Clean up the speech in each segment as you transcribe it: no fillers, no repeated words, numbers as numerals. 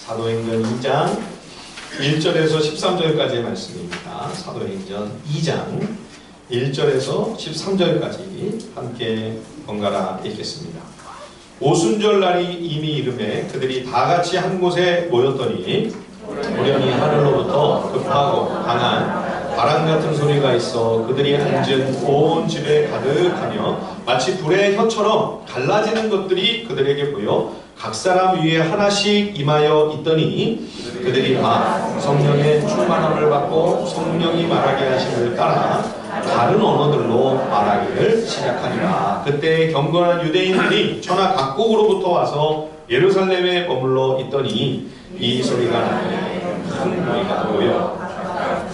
사도행전 2장 1절에서 13절까지의 말씀입니다. 사도행전 2장 1절에서 13절까지 함께 번갈아 읽겠습니다. 오순절 날이 이미 이르매 그들이 다 같이 한 곳에 모였더니 우연히 하늘로부터 급하고 강한 바람 같은 소리가 있어 그들이 앉은 온 집에 가득하며 마치 불의 혀처럼 갈라지는 것들이 그들에게 보여 각 사람 위에 하나씩 임하여 있더니 그들이 다 성령의 충만함을 받고 성령이 말하게 하심을 따라 다른 언어들로 말하기를 시작하니라. 그때 경건한 유대인들이 천하 각국으로부터 와서 예루살렘에 머물러 있더니 이 소리가 나니 큰 무리가 모여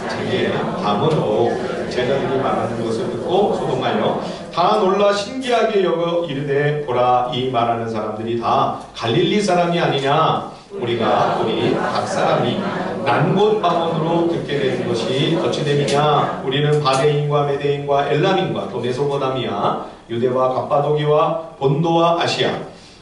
자기의 담으로 제자들이 말하는 것을 듣고 소동하여 다 놀라 신기하게 여겨 이르되 보라 이 말하는 사람들이 다 갈릴리 사람이 아니냐. 우리가 우리 각 사람이 난곳 방언으로 듣게 되는 것이 어찌 됨이냐. 우리는 바데인과 메데인과 엘람인과 또 메소포타미아 유대와 갑바도기와 본도와 아시아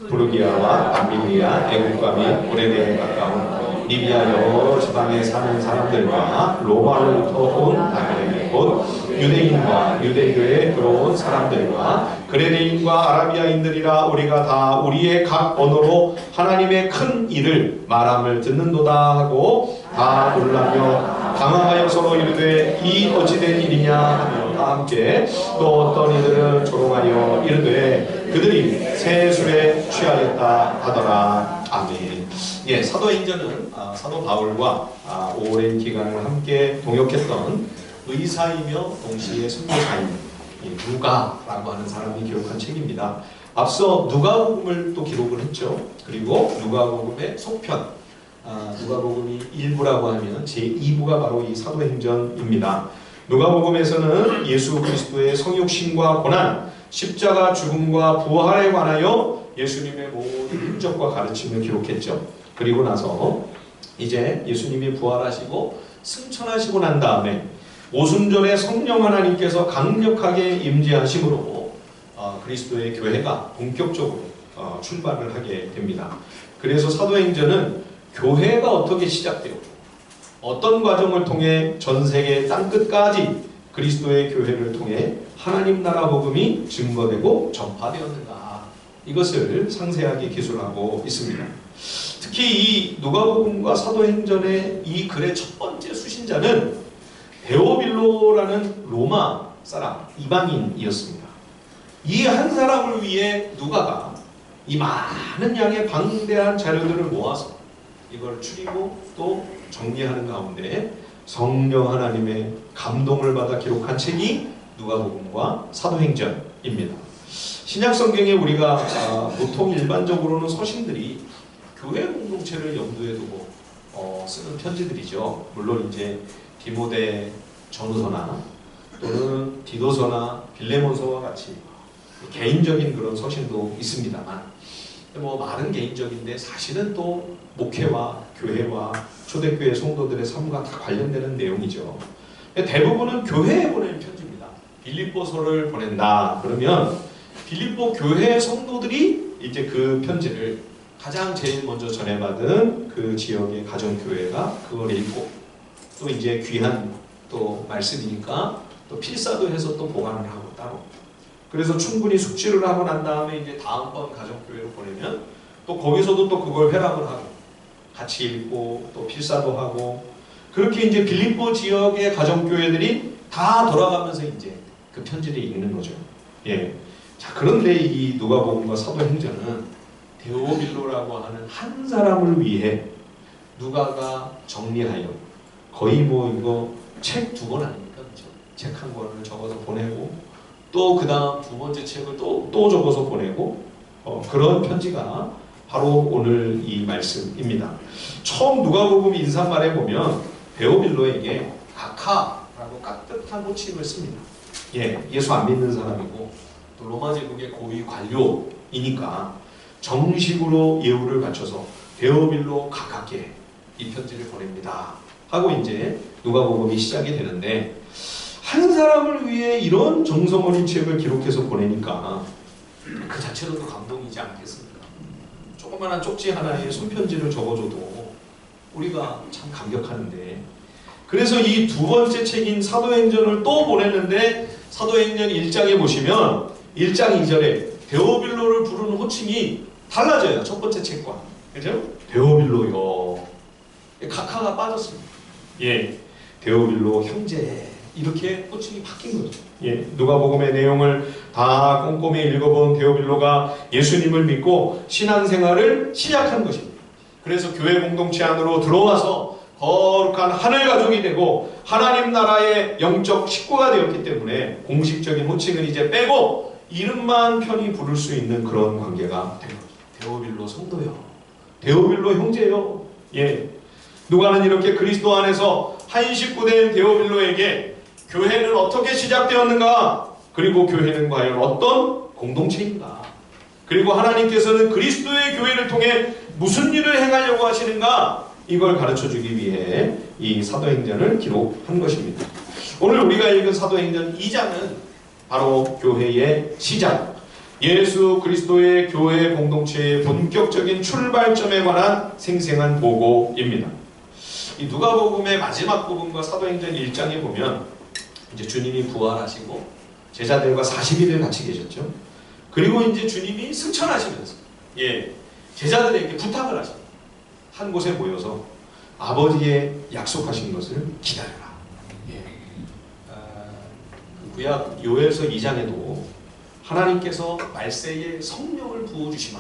부르기아와 밤밀리아 애국과 및 오레데에 가까운 리비아 여러 지방에 사는 사람들과 로마로부터 온 나그네 곧 유대인과 유대교에 들어온 사람들과 그레네인과 아라비아인들이라 우리가 다 우리의 각 언어로 하나님의 큰 일을 말함을 듣는도다 하고 다 놀라며 당황하여 서로 이르되 이 어찌된 일이냐 하며 다 함께 또 어떤 이들은 조롱하여 이르되 그들이 새 술에 취하였다 하더라. 아멘. 예, 사도행전은 사도 바울과 오랜 기간을 함께 동역했던 의사이며 동시에 선교사인 누가라고 하는 사람이 기록한 책입니다. 앞서 누가복음을 또 기록을 했죠. 그리고 누가복음의 속편, 누가복음이 1부라고 하면 제2부가 바로 이 사도행전입니다. 누가복음에서는 예수 그리스도의 성육신과 고난, 십자가 죽음과 부활에 관하여 예수님의 모든 흔적과 가르침을 기록했죠. 그리고 나서 이제 예수님이 부활하시고 승천하시고 난 다음에 오순절에 성령 하나님께서 강력하게 임재하심으로 그리스도의 교회가 본격적으로 출발을 하게 됩니다. 그래서 사도행전은 교회가 어떻게 시작되었고 어떤 과정을 통해 전 세계 땅끝까지 그리스도의 교회를 통해 하나님 나라 복음이 증거되고 전파되었는가, 이것을 상세하게 기술하고 있습니다. 특히 이 누가복음과 사도행전의 이 글의 첫 번째 수신자는 데오빌로라는 로마 사람, 이방인이었습니다. 이 한 사람을 위해 누가가 이 많은 양의 방대한 자료들을 모아서 이걸 추리고 또 정리하는 가운데 성령 하나님의 감동을 받아 기록한 책이 누가복음과 사도행전입니다. 신약 성경에 우리가 보통 일반적으로는 서신들이 교회 공동체를 염두에 두고 쓰는 편지들이죠. 물론 이제 디모데 전후서나 또는 디도서나 빌레몬서와 같이 개인적인 그런 서신도 있습니다만, 뭐 말은 개인적인데 사실은 또 목회와 교회와 초대교회 성도들의 삶과 다 관련되는 내용이죠. 대부분은 교회에 보내는 편지입니다. 빌립보서를 보낸다 그러면 빌립보 교회 성도들이 이제 그 편지를 가장 제일 먼저 전해받은 그 지역의 가정교회가 그걸 읽고 또 이제 귀한 또 말씀이니까 또 필사도 해서 또 보관을 하고 따로, 그래서 충분히 숙지를 하고 난 다음에 이제 다음번 가정교회로 보내면 또 거기서도 또 그걸 회람을 하고 같이 읽고 또 필사도 하고, 그렇게 이제 빌립보 지역의 가정교회들이 다 돌아가면서 이제 그 편지를 읽는 거죠. 예. 자, 그런데 이 누가복음과 사도행전은 데오빌로라고 하는 한 사람을 위해 누가가 정리하여 거의 뭐 이거 책 2권 아닙니까? 그렇죠? 책 1권을 적어서 보내고 또 그 다음 두 번째 책을 또 적어서 보내고 그런 편지가 바로 오늘 이 말씀입니다. 처음 누가복음 인사말에 보면 데오빌로에게 각하라고 깍듯한 호칭을 씁니다. 예, 예수 안 믿는 사람이고 또 로마 제국의 고위 관료이니까 정식으로 예우를 갖춰서 데오빌로 각하께 이 편지를 보냅니다 하고 이제 누가복음이 시작이 되는데, 한 사람을 위해 이런 정성 어린 책을 기록해서 보내니까 그 자체로도 감동이지 않겠습니까? 조그만한 쪽지 하나에 손편지를 적어줘도 우리가 참 감격하는데, 그래서 이 두 번째 책인 사도행전을 또 보냈는데 사도행전 1장에 보시면 1장 2절에 데오빌로를 부르는 호칭이 달라져요. 첫 번째 책과. 그죠? 데오빌로요. 각하가 빠졌습니다. 예, 데오빌로 형제 이렇게 호칭이 바뀐 거죠. 예, 누가복음의 내용을 다 꼼꼼히 읽어본 데오빌로가 예수님을 믿고 신앙생활을 시작한 것입니다. 그래서 교회 공동체 안으로 들어와서 거룩한 하늘 가족이 되고 하나님 나라의 영적 식구가 되었기 때문에 공식적인 호칭을 이제 빼고 이름만 편히 부를 수 있는 그런 관계가 된 거죠. 데오빌로 성도요. 데오빌로 형제요. 예. 누가는 이렇게 그리스도 안에서 한 식구된 데오빌로에게 교회는 어떻게 시작되었는가? 그리고 교회는 과연 어떤 공동체인가? 그리고 하나님께서는 그리스도의 교회를 통해 무슨 일을 행하려고 하시는가? 이걸 가르쳐주기 위해 이 사도행전을 기록한 것입니다. 오늘 우리가 읽은 사도행전 2장은 바로 교회의 시작, 예수 그리스도의 교회 공동체의 본격적인 출발점에 관한 생생한 보고입니다. 이 누가복음의 마지막 부분과 사도행전 1장에 보면 이제 주님이 부활하시고 제자들과 40일을 같이 계셨죠. 그리고 이제 주님이 승천하시면서 제자들에게 부탁을 하십니다. 한 곳에 모여서 아버지의 약속하신 것을 기다려라. 그 구약 요엘서 2장에도 하나님께서 말세에 성령을 부어주시마.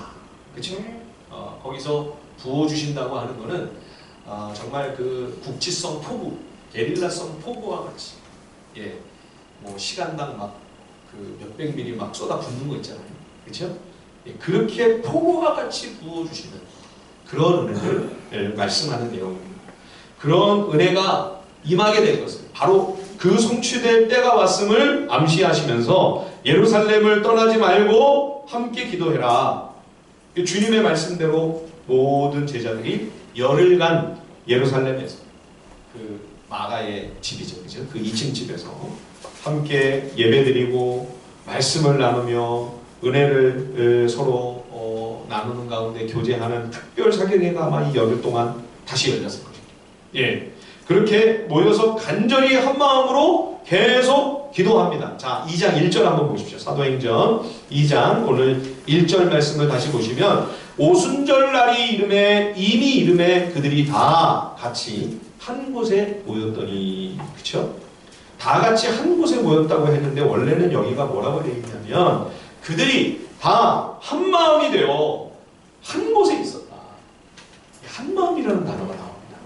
그렇죠? 거기서 부어주신다고 하는 것은 정말 그 국지성 폭우, 게릴라성 폭우와 같이 뭐 시간당 막 그 몇백 미리 막 쏟아붓는 거 있잖아요. 그렇죠? 그렇게 폭우와 같이 부어주시는 그런 은혜를 말씀하는 내용입니다. 그런 은혜가 임하게 될 것을 바로 그 성취될 때가 왔음을 암시하시면서 예루살렘을 떠나지 말고 함께 기도해라. 주님의 말씀대로 모든 제자들이 열흘간 예루살렘에서 그 마가의 집이죠, 그죠? 그 2층 집에서 함께 예배드리고 말씀을 나누며 은혜를 서로 나누는 가운데 교제하는 특별 사경회가 아마 이 열흘 동안 다시 열렸을 것입니다. 그렇게 모여서 간절히 한 마음으로 계속 기도합니다. 자, 2장 1절 한번 보십시오. 사도행전 2장 오늘 1절 말씀을 다시 보시면 오순절날이 이미 이름에 그들이 다 같이 한 곳에 모였더니, 그쵸? 다 같이 한 곳에 모였다고 했는데 원래는 여기가 뭐라고 되어 있냐면 그들이 다 한 마음이 되어 한 곳에 있었다. 한 마음이라는 단어가 나옵니다.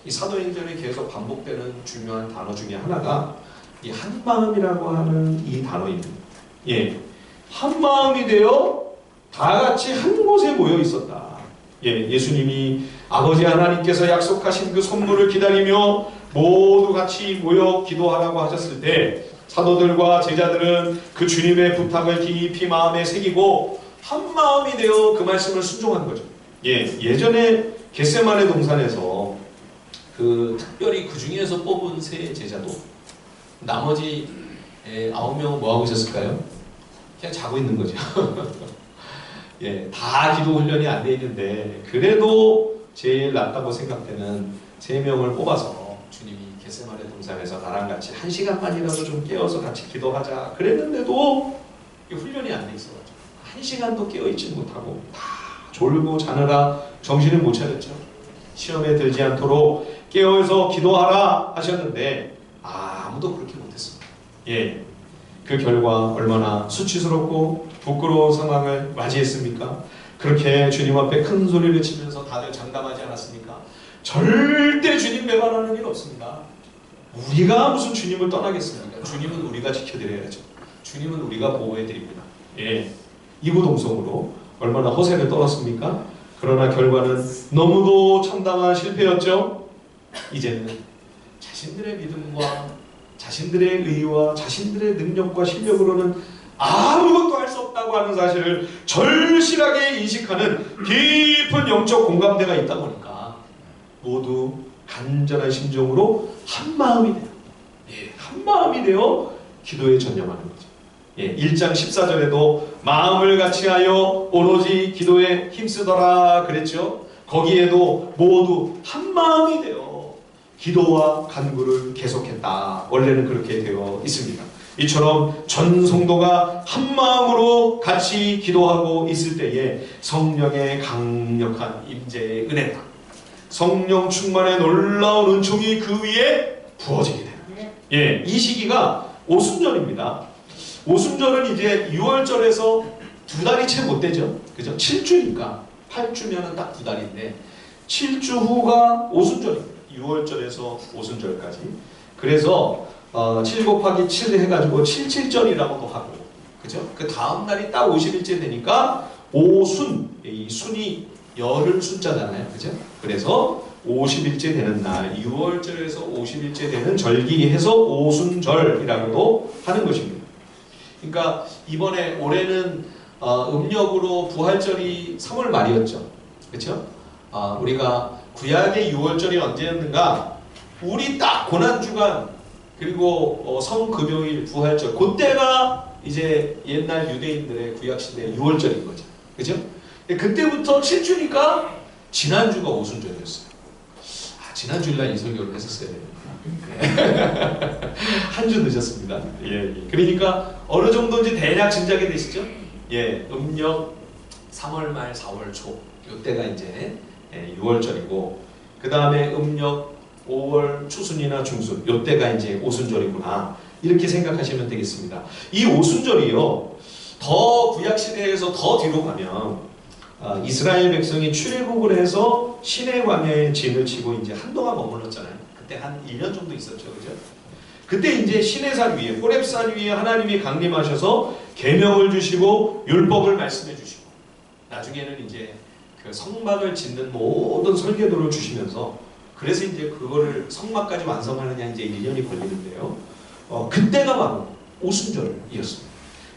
이 사도행전에 계속 반복되는 중요한 단어 중에 하나가 이 한 마음이라고 하는 이 단어입니다. 한 마음이 되어 다 같이 한 곳에 모여 있었다. 예수님이 아버지 하나님께서 약속하신 그 선물을 기다리며 모두 같이 모여 기도하라고 하셨을 때 사도들과 제자들은 그 주님의 부탁을 깊이 마음에 새기고 한 마음이 되어 그 말씀을 순종한 거죠. 예전에 겟세마네 동산에서 특별히 그 중에서 뽑은 세 제자도 나머지 9명은 뭐 하고 있었을까요? 그냥 자고 있는 거죠. 다 기도 훈련이 안 돼 있는데 그래도 제일 낫다고 생각되는 3명을 뽑아서 주님이 겟세마네 동산에서 나랑 같이 1시간만이라도 좀 깨어서 같이 기도하자 그랬는데도 훈련이 안 돼 있어가지고 1시간도 깨어있지 못하고 다 졸고 자느라 정신을 못 차렸죠. 시험에 들지 않도록 깨어서 기도하라 하셨는데 아무도 그렇게 못했습니다. 그 결과 얼마나 수치스럽고 부끄러운 상황을 맞이했습니까? 그렇게 주님 앞에 큰 소리를 치면서 다들 장담하지 않았습니까? 절대 주님 배반하는 일 없습니다. 우리가 무슨 주님을 떠나겠습니까? 주님은 우리가 지켜드려야죠. 주님은 우리가 보호해드립니다. 이구동성으로 얼마나 허세를 떨었습니까? 그러나 결과는 너무도 참담한 실패였죠. 이제는 자신들의 믿음과 자신들의 의와 자신들의 능력과 실력으로는 아무것도 할 수 없다고 하는 사실을 절실하게 인식하는 깊은 영적 공감대가 있다 보니까 모두 간절한 심정으로 한 마음이 되어 기도에 전념하는 거죠. 예, 1장 14절에도 마음을 같이하여 오로지 기도에 힘쓰더라 그랬죠. 거기에도 모두 한 마음이 되어 기도와 간구를 계속했다. 원래는 그렇게 되어 있습니다. 이처럼 전 성도가 한 마음으로 같이 기도하고 있을 때에 성령의 강력한 임재의 은혜다. 성령 충만의 놀라운 은총이 그 위에 부어지게 되는 거죠. 예, 이 시기가 오순절입니다. 오순절은 이제 6월절에서 2달이 채 못 되죠. 그죠? 7주니까 8주면은 딱 2달인데 7주 후가 오순절입니다. 6월절에서 오순절까지. 그래서 7 곱하기 7 해가지고 77절이라고도 하고, 그죠? 그 다음 날이 딱 50일째 되니까 오순, 이 순이 열흘 숫자잖아요, 그죠? 그래서 50일째 되는 날, 6월절에서 50일째 되는 절기해서 오순절이라고도 하는 것입니다. 그러니까 이번에 올해는 음력으로 부활절이 3월 말이었죠, 그렇죠? 우리가 구약의 6월절이 언제였는가? 우리 딱 고난주간 그리고 성금요일 부활절, 그때가 이제 옛날 유대인들의 구약시대 6월절인 거죠, 그죠? 그때부터 7주니까 지난주가 오순절이었어요. 지난주일날 이 설교를 했었어야 됩니다. 한 주 늦었습니다. 예. 그러니까 어느 정도인지 대략 짐작이 되시죠? 예, 음력 3월 말 4월 초 이때가 이제 6월절이고, 그 다음에 음력 5월 추순이나 중순 이때가 이제 오순절이구나, 이렇게 생각하시면 되겠습니다. 이 오순절이요, 더 구약시대에서 더 뒤로 가면 이스라엘 백성이 출애굽을 해서 시내 광야에 진을 치고 이제 한동안 머물렀잖아요. 그때 한 1년 정도 있었죠, 그죠? 그때 이제 시내산 위에, 호렙산 위에 하나님이 강림하셔서 계명을 주시고 율법을 말씀해 주시고, 나중에는 이제 그 성막을 짓는 모든 설계도를 주시면서, 그래서 이제 그거를 성막까지 완성하느냐 이제 1년이 걸리는데요. 그때가 바로 오순절이었습니다.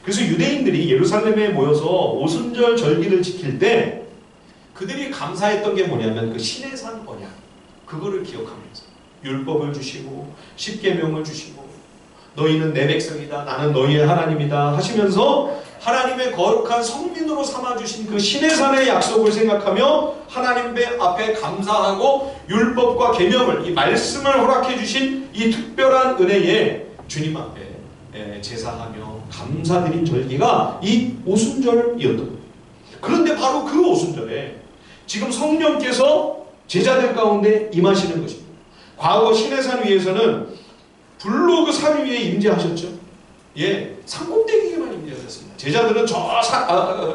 그래서 유대인들이 예루살렘에 모여서 오순절 절기를 지킬 때 그들이 감사했던 게 뭐냐면 그 시내산 언약, 그거를 기억하면서 율법을 주시고 십계명을 주시고 너희는 내 백성이다, 나는 너희의 하나님이다 하시면서 하나님의 거룩한 성민으로 삼아주신 그 시내산의 약속을 생각하며 하나님 앞에 감사하고 율법과 계명을, 이 말씀을 허락해 주신 이 특별한 은혜에 주님 앞에 제사하며 감사드린 절기가 이 오순절이었던 거예요. 그런데 바로 그 오순절에 지금 성령께서 제자들 가운데 임하시는 것입니다. 과거 시내산 위에서는 불로 그 산 위에 임재하셨죠. 예, 산꼭대기에만 임재하셨습니다. 제자들은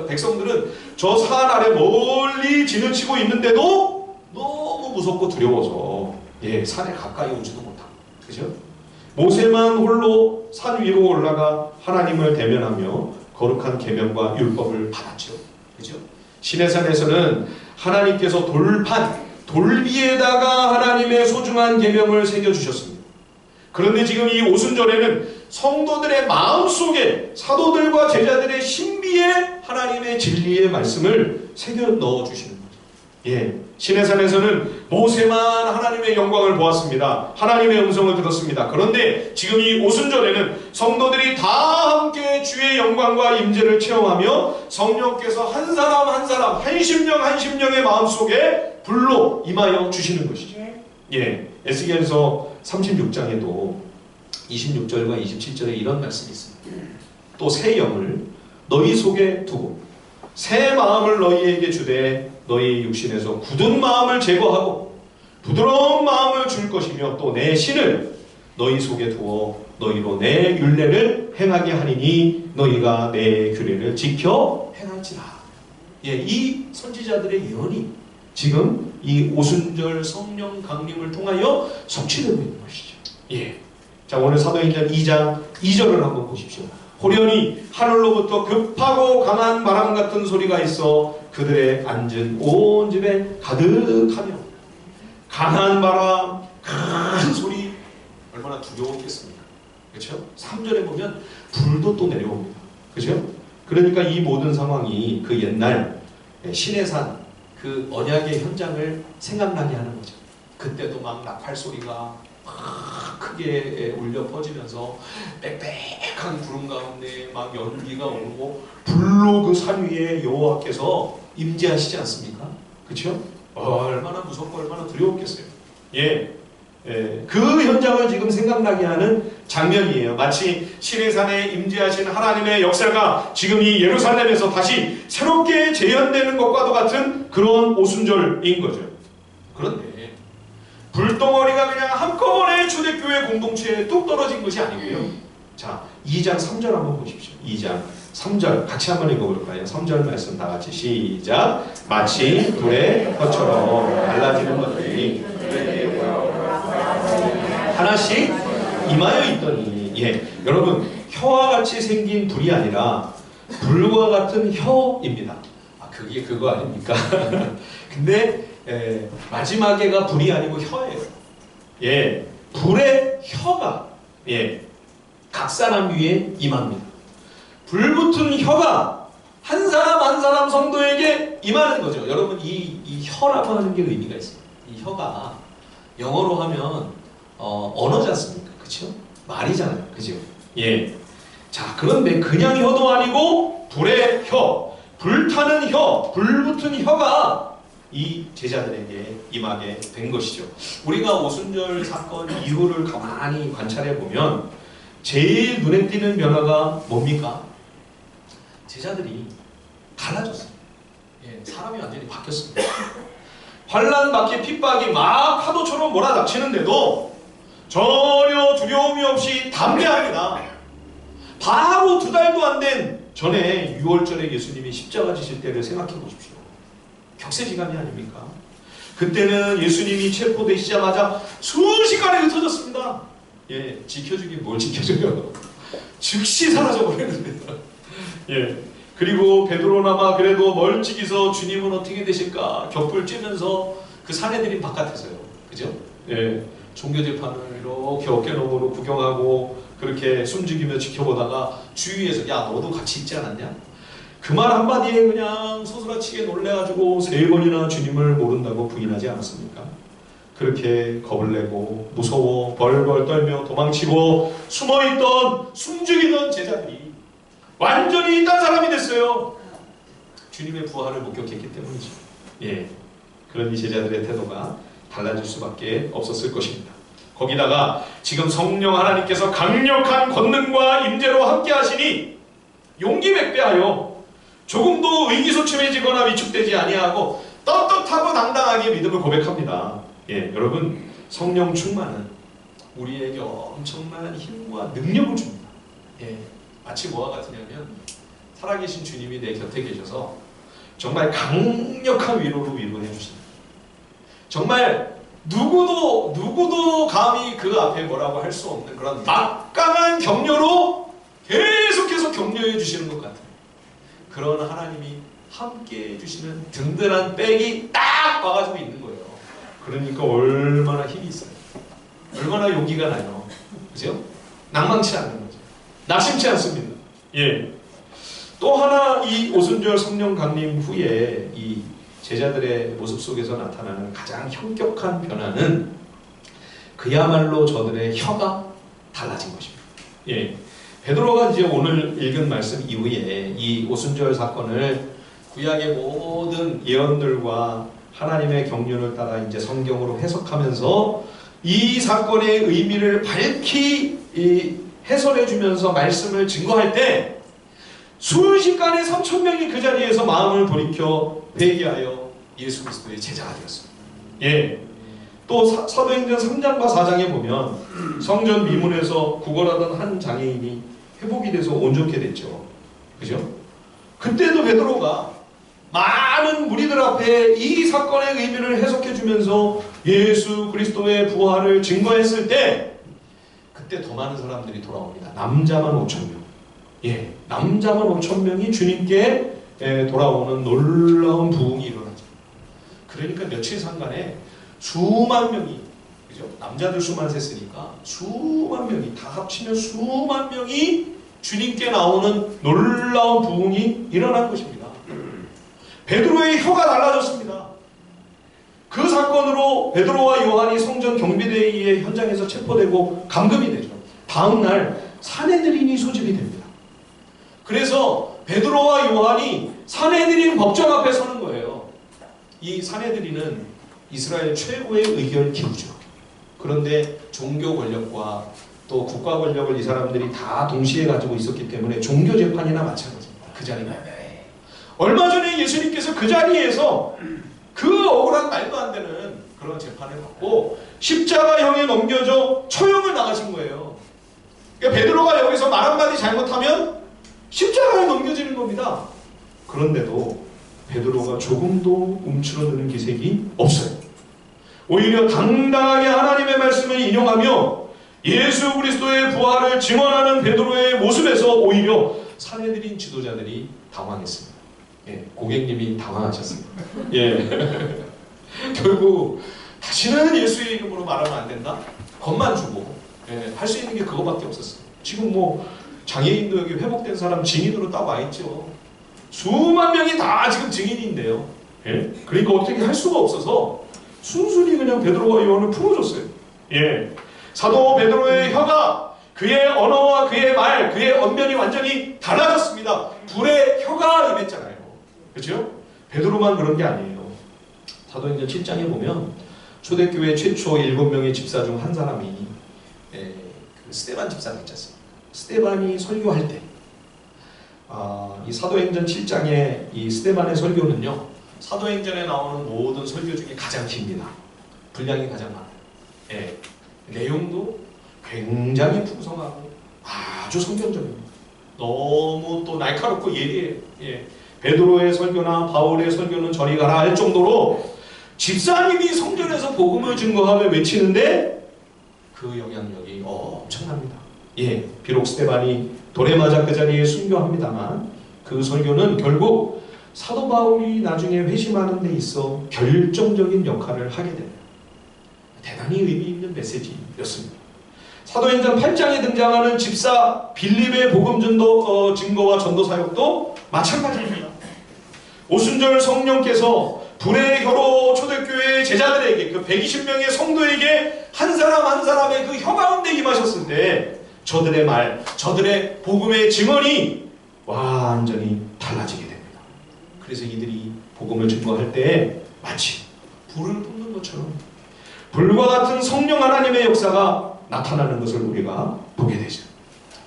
백성들은 저 산 아래 멀리 지나치고 있는데도 너무 무섭고 두려워서 산에 가까이 오지도 못하고, 그죠? 모세만 홀로 산 위로 올라가 하나님을 대면하며 거룩한 계명과 율법을 받았죠, 그죠? 시내산에서는 하나님께서 돌비에다가 하나님의 소중한 계명을 새겨주셨습니다. 그런데 지금 이 오순절에는 성도들의 마음속에 사도들과 제자들의 신비에 하나님의 진리의 말씀을 새겨 넣어주시는 거죠. 예, 시내산에서는 모세만 하나님의 영광을 보았습니다. 하나님의 음성을 들었습니다. 그런데 지금 이 오순절에는 성도들이 다 함께 주의 영광과 임재를 체험하며 성령께서 한 사람 한 사람, 한 심령의 마음속에 불로 임하여 주시는 것이죠. 예, 에스겔서 36장에도 26절과 27절에 이런 말씀이 있습니다. 또 새 영을 너희 속에 두고 새 마음을 너희에게 주되 너희 육신에서 굳은 마음을 제거하고 부드러운 마음을 줄 것이며 또 내 신을 너희 속에 두어 너희로 내 율례를 행하게 하리니 너희가 내 규례를 지켜 행할지라. 예, 이 선지자들의 예언이 지금 이 오순절 성령 강림을 통하여 성취되고 있는 것이죠. 예. 자, 오늘 사도행전 2장 2절을 한번 보십시오. 호련히 하늘로부터 급하고 강한 바람 같은 소리가 있어 그들의 앉은 온 집에 가득하며, 강한 바람, 큰 소리, 얼마나 두려웠겠습니까? 그렇죠? 3절에 보면 불도 또 내려옵니다. 그렇죠? 그러니까 이 모든 상황이 그 옛날 시내산 그 언약의 현장을 생각나게 하는 거죠. 그때도 막 나팔 소리가 막 크게 울려 퍼지면서 빽빽한 구름 가운데 막 연기가 오르고 불로 그 산 위에 여호와께서 임재하시지 않습니까? 그렇죠? 얼마나 무섭고 얼마나 두려웠겠어요. 예. 그 현장을 지금 생각나게 하는 장면이에요. 마치 시내산에 임재하신 하나님의 역사가 지금 이 예루살렘에서 다시 새롭게 재현되는 것과도 같은 그런 오순절인 거죠. 그런데 불덩어리가 그냥 한꺼번에 초대교회 공동체에 뚝 떨어진 것이 아니고요. 자, 2장 3절 한번 보십시오. 2장 3절 같이 한번 읽어볼까요? 3절 말씀 다 같이 시작. 마치 불의 혀처럼 갈라지는 것들이 하나씩 임하여 있더니, 예, 여러분 혀와 같이 생긴 불이 아니라 불과 같은 혀입니다. 아, 그게 그거 아닙니까? 근데 마지막에가 불이 아니고 혀예요. 예, 불의 혀가 각 사람 위에 임합니다. 불붙은 혀가 한 사람 한 사람 성도에게 임하는 거죠. 여러분 이 혀라고 하는 게 의미가 있어요. 이 혀가 영어로 하면 언어지 않습니까? 그렇죠? 말이잖아요. 그죠? 예. 자, 그런데 그냥 혀도 아니고 불의 혀, 불타는 혀, 불붙은 혀가 이 제자들에게 임하게 된 것이죠. 우리가 오순절 사건 이후를 가만히 관찰해 보면 제일 눈에 띄는 변화가 뭡니까? 제자들이 달라졌어요. 예, 사람이 완전히 바뀌었습니다. 환난 밖에 핍박이 막 파도처럼 몰아닥치는데도 전혀 두려움이 없이 담대합니다. 바로 2달도 안 된 전에 6월절에 예수님이 십자가 지실 때를 생각해 보십시오. 격세지감이 아닙니까? 그때는 예수님이 체포되시자마자 순식간에 흩어졌습니다. 예, 지켜주긴 뭘 지켜줘요. 즉시 사라져버리는데. 예, 그리고 베드로나마 그래도 멀찍이서 주님은 어떻게 되실까 격불 쬐면서 그 사내들인 바깥에서요. 그죠? 예, 종교재판을 이렇게 어깨너머로 구경하고 그렇게 숨죽이며 지켜보다가 주위에서 야 너도 같이 있지 않았냐? 그 말 한마디에 그냥 소스라치게 놀래가지고 3번이나 주님을 모른다고 부인하지 않았습니까? 그렇게 겁을 내고 무서워 벌벌 떨며 도망치고 숨어있던 숨죽이던 제자들이 완전히 딴 사람이 됐어요. 주님의 부활을 목격했기 때문이죠. 예, 그런 이 제자들의 태도가 달라질 수밖에 없었을 것입니다. 거기다가 지금 성령 하나님께서 강력한 권능과 임재로 함께 하시니 용기 백배하여 조금도 의기소침해지거나 위축되지 아니하고 떳떳하고 당당하게 믿음을 고백합니다. 예, 여러분 성령 충만은 우리에게 엄청난 힘과 능력을 줍니다. 예, 마치 뭐와 같으냐면 살아계신 주님이 내 곁에 계셔서 정말 강력한 위로로 위로해 주십니다. 정말 누구도 감히 그 앞에 뭐라고 할 수 없는 그런 막강한 격려로 계속해서 격려해 주시는 것 같아요. 그런 하나님이 함께 해주시는 든든한 백이 딱 와가지고 있는 거예요. 그러니까 얼마나 힘이 있어요. 얼마나 용기가 나요. 그죠? 낭망치 않는 거죠. 낙심치 않습니다. 예. 또 하나 이 오순절 성령 강림 후에 이 제자들의 모습 속에서 나타나는 가장 현격한 변화는 그야말로 저들의 혀가 달라진 것입니다. 예. 베드로가 이제 오늘 읽은 말씀 이후에 이 오순절 사건을 구약의 모든 예언들과 하나님의 경륜을 따라 이제 성경으로 해석하면서 이 사건의 의미를 밝히 해설해 주면서 말씀을 증거할 때 순식간에 3,000명이 그 자리에서 마음을 돌이켜 회개하여 예수 그리스도의 제자가 되었습니다. 예. 또 사도행전 3장과 4장에 보면 성전 미문에서 구걸하던 한 장애인이 회복이 돼서 온전케 됐죠. 그죠? 그때도 베드로가 많은 무리들 앞에 이 사건의 의미를 해석해 주면서 예수 그리스도의 부활을 증거했을 때 그때 더 많은 사람들이 돌아옵니다. 남자만 5,000명. 예, 남자만 5,000명이 주님께 돌아오는 놀라운 부흥이 일어나죠. 그러니까 며칠 상간에 수만 명이, 그죠? 남자들 수만 셌으니까 수만 명이, 다 합치면 수만 명이 주님께 나오는 놀라운 부흥이 일어난 것입니다. 베드로의 혀가 달라졌습니다. 그 사건으로 베드로와 요한이 성전 경비대회의 현장에서 체포되고 감금이 되죠. 다음 날 산헤드린이 소집이 됩니다. 그래서 베드로와 요한이 산헤드린 법정 앞에 서는 거예요. 이 산헤드린은 이스라엘 최고의 의결 기구죠. 그런데 종교 권력과 또 국가 권력을 이 사람들이 다 동시에 가지고 있었기 때문에 종교 재판이나 마찬가지입니다. 그 자리가. 얼마 전에 예수님께서 그 자리에서 그 억울한 말도 안 되는 그런 재판을 받고 십자가형에 넘겨져 처형을 당하신 거예요. 그러니까 베드로가 여기서 말 한마디 잘못하면 십자가에 넘겨지는 겁니다. 그런데도 베드로가 조금도 움츠러드는 기색이 없어요. 오히려 당당하게 하나님의 말씀을 인용하며 예수 그리스도의 부활을 증언하는 베드로의 모습에서 오히려 산헤드린 지도자들이 당황했습니다. 예, 고객님이 당황하셨습니다. 예. 결국 다시는 예수의 이름으로 말하면 안 된다? 겁만 주고 할 수 있는 게 그거밖에 없었어요. 지금 뭐 장애인도 여기 회복된 사람 증인으로 딱 와있죠. 수만 명이 다 지금 증인인데요. 예? 그러니까 어떻게 할 수가 없어서 순순히 그냥 베드로와 요한을 풀어줬어요. 예. 사도 베드로의 혀가 그의 언어와 그의 말, 그의 언변이 완전히 달라졌습니다. 불의 혀가 임했잖아요. 그렇죠? 베드로만 그런 게 아니에요. 사도행전 7장에 보면 초대교회 최초 7명의 집사 중 한 사람이 그 스데반 집사가 있지 않습니까? 스데반이 설교할 때 이 사도행전 7장의 이 스데반의 설교는요, 사도행전에 나오는 모든 설교 중에 가장 깁니다. 분량이 가장 많아요. 예. 내용도 굉장히 풍성하고 아주 성경적입니다. 너무 또 날카롭고 예리해요. 예. 베드로의 설교나 바울의 설교는 저리 가라 할 정도로 집사님이 성전에서 복음을 증거하며 외치는데 그 영향력이 엄청납니다. 예, 비록 스데반이 돌에 맞아 그 자리에 순교합니다만 그 설교는 결국 사도 바울이 나중에 회심하는 데 있어 결정적인 역할을 하게 됩니다. 대단히 의미 있는 메시지였습니다. 사도행전 8장에 등장하는 집사 빌립의 복음 증거와 전도 사역도 마찬가지입니다. 오순절 성령께서 불의 혀로 초대교회의 제자들에게 그 120명의 성도에게 한 사람 한 사람의 그 혀 가운데 임하셨을 때 저들의 말, 저들의 복음의 증언이 완전히 달라지게 됩니다. 그래서 이들이 복음을 증거할 때 마치 불을 뿜는 것처럼 불과 같은 성령 하나님의 역사가 나타나는 것을 우리가 보게 되죠.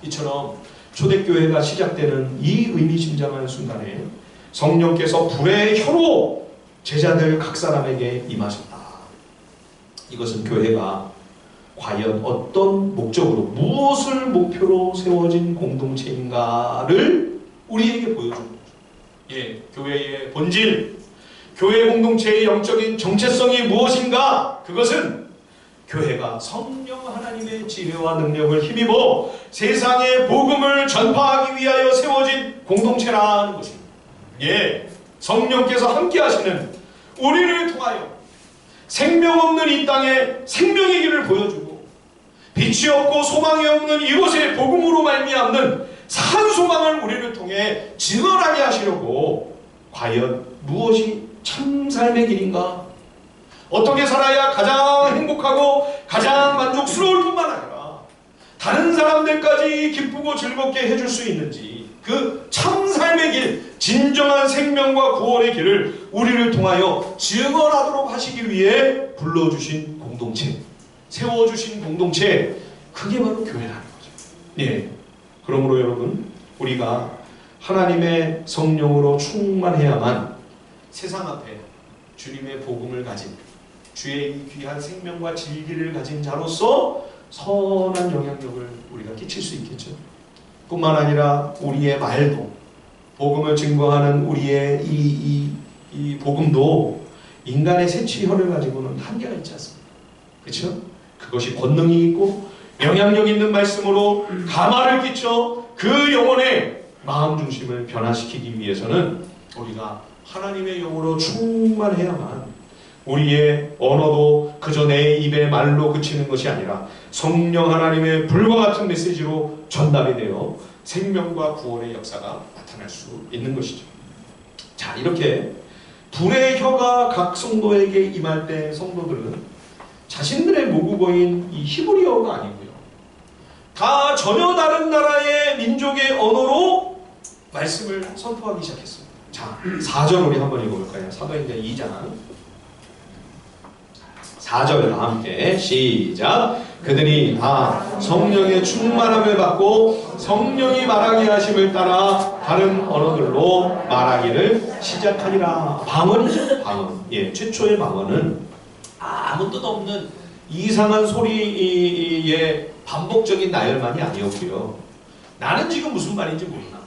이처럼 초대교회가 시작되는 이 의미심장한 순간에 성령께서 불의 혀로 제자들 각 사람에게 임하셨다. 이것은 교회가 과연 어떤 목적으로 무엇을 목표로 세워진 공동체인가를 우리에게 보여주는 거죠. 예, 교회의 본질, 교회 공동체의 영적인 정체성이 무엇인가? 그것은 교회가 성령 하나님의 지혜와 능력을 힘입어 세상에 복음을 전파하기 위하여 세워진 공동체라는 것입니다. 예, 성령께서 함께 하시는 우리를 통하여 생명 없는 이 땅에 생명의 길을 보여주고 빛이 없고 소망이 없는 이곳에 복음으로 말미암는 산 소망을 우리를 통해 증언하게 하시려고 과연 무엇이 참 삶의 길인가? 어떻게 살아야 가장 행복하고 가장 만족스러울 뿐만 아니라 다른 사람들까지 기쁘고 즐겁게 해줄 수 있는지 그 참 삶의 길, 진정한 생명과 구원의 길을 우리를 통하여 증언하도록 하시기 위해 불러주신 공동체, 세워주신 공동체, 그게 바로 교회라는 거죠. 예. 그러므로 여러분, 우리가 하나님의 성령으로 충만해야만 세상 앞에 주님의 복음을 가진 주의 이 귀한 생명과 진리를 가진 자로서 선한 영향력을 우리가 끼칠 수 있겠죠. 뿐만 아니라 우리의 말도, 복음을 증거하는 우리의 이 복음도 인간의 새치혀를 가지고는 한계가 있지 않습니까? 그렇죠? 그것이 권능이 있고 영향력 있는 말씀으로 감화를 끼쳐 그 영혼의 마음 중심을 변화시키기 위해서는 우리가 하나님의 영으로 충만해야만 우리의 언어도 그저 내 입의 말로 그치는 것이 아니라 성령 하나님의 불과 같은 메시지로 전달이 되어 생명과 구원의 역사가 나타날 수 있는 것이죠. 자, 이렇게 불의 혀가 각 성도에게 임할 때 성도들은 자신들의 모국어인 이 히브리어가 아니고요. 다 전혀 다른 나라의 민족의 언어로 말씀을 선포하기 시작했습니다. 자, 4절 우리 한번 읽어볼까요? 사도행전 2장 4절 다 함께 시작. 그들이 다 성령의 충만함을 받고 성령이 말하게 하심을 따라 다른 언어들로 말하기를 시작하니라. 방언이죠. 방언. 예, 최초의 방언은 아무 뜻 없는 이상한 소리의 반복적인 나열만이 아니었고요. 나는 지금 무슨 말인지 모르나.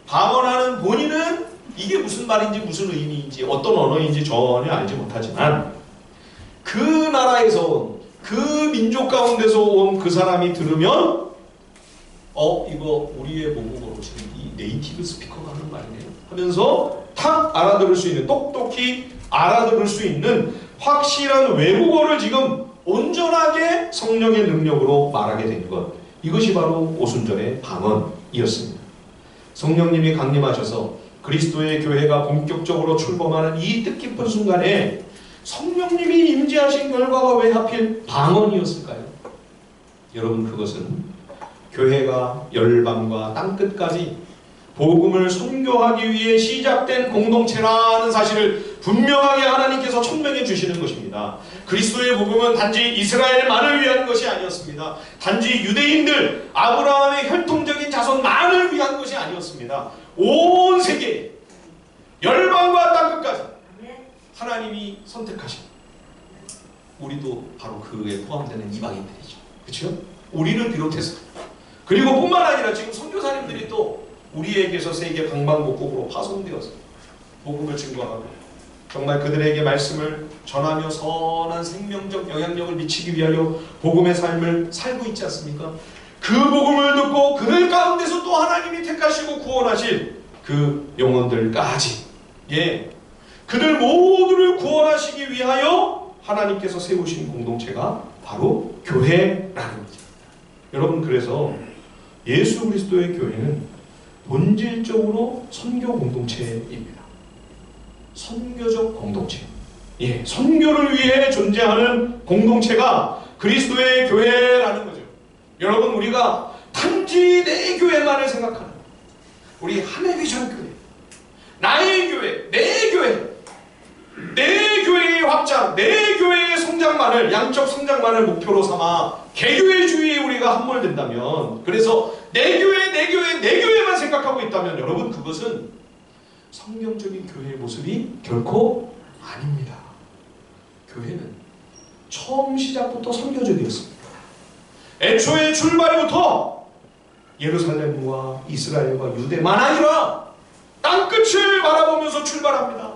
방언하는 본인은 이게 무슨 말인지 무슨 의미인지 어떤 언어인지 전혀 알지 못하지만 그 나라에서 그 민족 가운데서 온 그 사람이 들으면 이거 우리의 모국어로 지금 이 네이티브 스피커가 하는 말이네요 하면서 탁 알아들을 수 있는, 똑똑히 알아들을 수 있는 확실한 외국어를 지금 온전하게 성령의 능력으로 말하게 된 것, 이것이 바로 오순절의 방언이었습니다. 성령님이 강림하셔서 그리스도의 교회가 본격적으로 출범하는 이 뜻깊은 순간에 성령님이 임재하신 결과가 왜 하필 방언이었을까요? 여러분, 그것은 교회가 열방과 땅끝까지 복음을 선교하기 위해 시작된 공동체라는 사실을 분명하게 하나님께서 천명해 주시는 것입니다. 그리스도의 복음은 단지 이스라엘만을 위한 것이 아니었습니다. 단지 유대인들, 아브라함의 혈통적인 자손만을 위한 것이 아니었습니다. 온 세계, 열방과 땅끝까지 하나님이 선택하신, 우리도 바로 그에 포함되는 이방인들이죠. 그렇죠? 우리를 비롯해서. 그리고 뿐만 아니라 지금 선교사님들이 또 우리에게서 세계 방방곡곡으로 파송되어서 복음을 증거하고 정말 그들에게 말씀을 전하며 선한 생명적 영향력을 미치기 위하여 복음의 삶을 살고 있지 않습니까? 그 복음을 듣고 그들 가운데서 또 하나님이 택하시고 구원하실 그 영혼들까지, 예, 그들 모두를 구원하시기 위하여 하나님께서 세우신 공동체가 바로 교회라는 거죠. 여러분, 그래서 예수 그리스도의 교회는 본질적으로 선교 공동체입니다. 선교적 공동체. 예, 선교를 위해 존재하는 공동체가 그리스도의 교회라는 거죠. 여러분, 우리가 단지 내 교회만을 생각하는, 우리 한해비전 교회, 나의 교회, 내 교회, 내 교회의 확장, 내 교회의 성장만을, 양적 성장만을 목표로 삼아 개교회주의에 우리가 함몰된다면, 그래서 내 교회, 내 교회, 내 교회만 생각하고 있다면 여러분, 그것은 성경적인 교회의 모습이 결코 아닙니다. 교회는 처음 시작부터 선교적이었습니다. 애초에 출발부터 예루살렘과 이스라엘과 유대만 아니라 땅끝을 바라보면서 출발합니다.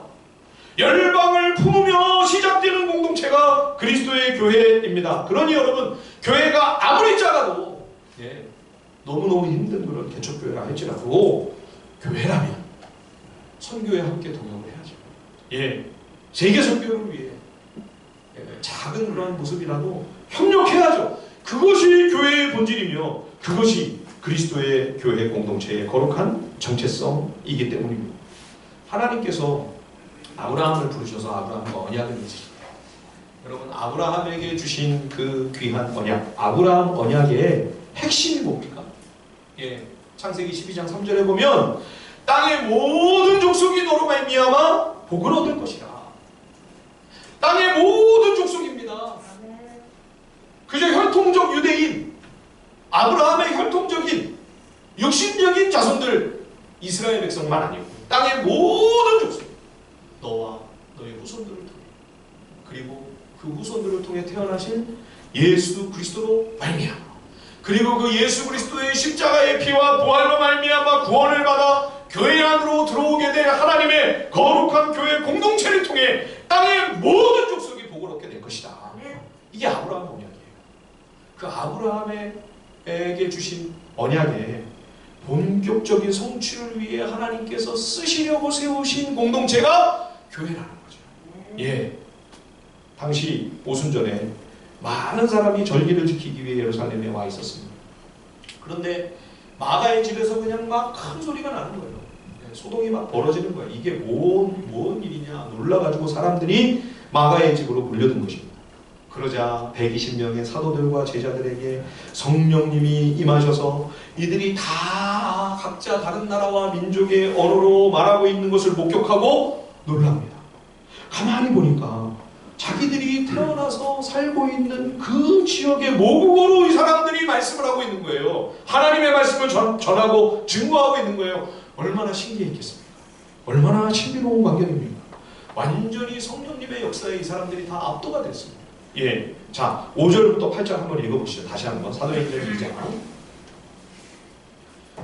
열방을 품으며 시작되는 공동체가 그리스도의 교회입니다. 그러니 여러분, 교회가 아무리 작아도, 예, 너무너무 힘든 그런 개척교회라 할지라도 교회라면 선교에 함께 동역을 해야죠. 예, 세계 선교를 위해, 예, 작은 그런 모습이라도 협력해야죠. 그것이 교회의 본질이며 그것이 그리스도의 교회 공동체의 거룩한 정체성이기 때문입니다. 하나님께서 아브라함을 부르셔서 아브라함과 언약을 맺으십니다. 여러분, 아브라함에게 주신 그 귀한 언약, 아브라함 언약의 핵심이 뭡니까? 예, 창세기 12장 3절에 보면 땅의 모든 족속이 너로 말미암아 복을 얻을 것이라. 땅의 모든 족속입니다. 그저 혈통적 유대인, 아브라함의 혈통적인 육신적인 자손들, 이스라엘 백성만 아니고 땅의 모든 족속, 너와 너의 후손들을 통해, 그리고 그 후손들을 통해 태어나신 예수 그리스도로 말미암아, 그리고 그 예수 그리스도의 십자가의 피와 부활로 말미암아 구원을 받아 교회 안으로 들어오게 될 하나님의 거룩한 교회 공동체를 통해 땅의 모든 족속이 복을 얻게 될 것이다. 이게 아브라함의 언약이에요. 그 아브라함에게 주신 언약의 본격적인 성취를 위해 하나님께서 쓰시려고 세우신 공동체가 교회라는 거죠. 예, 당시 오순절에 많은 사람이 절기를 지키기 위해 예루살렘에 와 있었습니다. 그런데 마가의 집에서 그냥 막 큰 소리가 나는 거예요. 소동이 막 벌어지는 거예요. 이게 뭔 일이냐 놀라가지고 사람들이 마가의 집으로 몰려든 것입니다. 그러자 120명의 사도들과 제자들에게 성령님이 임하셔서 이들이 다 각자 다른 나라와 민족의 언어로 말하고 있는 것을 목격하고 놀랍니다. 가만히 보니까 자기들이 태어나서 살고 있는 그 지역의 모국어로 이 사람들이 말씀을 하고 있는 거예요. 하나님의 말씀을 전하고 증거하고 있는 거예요. 얼마나 신기했겠습니까? 얼마나 신비로운 광경입니까? 완전히 성령님의 역사에 이 사람들이 다 압도가 됐습니다. 예, 자 5절부터 8절 한번 읽어보시죠. 다시 한번 사도행전 2장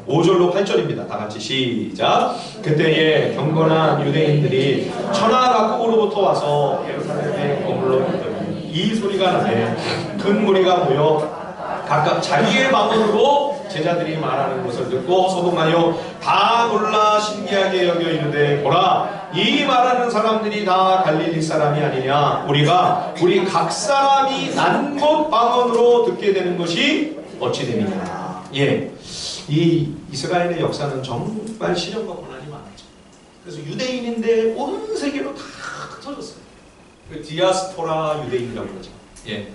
5절로 8절입니다. 다 같이 시작. 그때에 경건한 유대인들이 천하 각국으로부터 와서 예루살렘에 머물러 있더니 이 소리가 나매 큰 무리가 모여 각각 자기의 방언으로 제자들이 말하는 것을 듣고 소동하여 다 놀라 신기하게 여겨 이르되 보라 이 말하는 사람들이 다 갈릴리 사람이 아니냐 우리 각 사람이 난 곳 방언으로 듣게 되는 것이 어찌 됨이냐. 예, 이 이스라엘의 역사는 정말 시련과 고난이 많았죠. 그래서 유대인인데 온 세계로 다 흩어졌어요. 그 디아스포라 유대인이라고 그러죠. 예,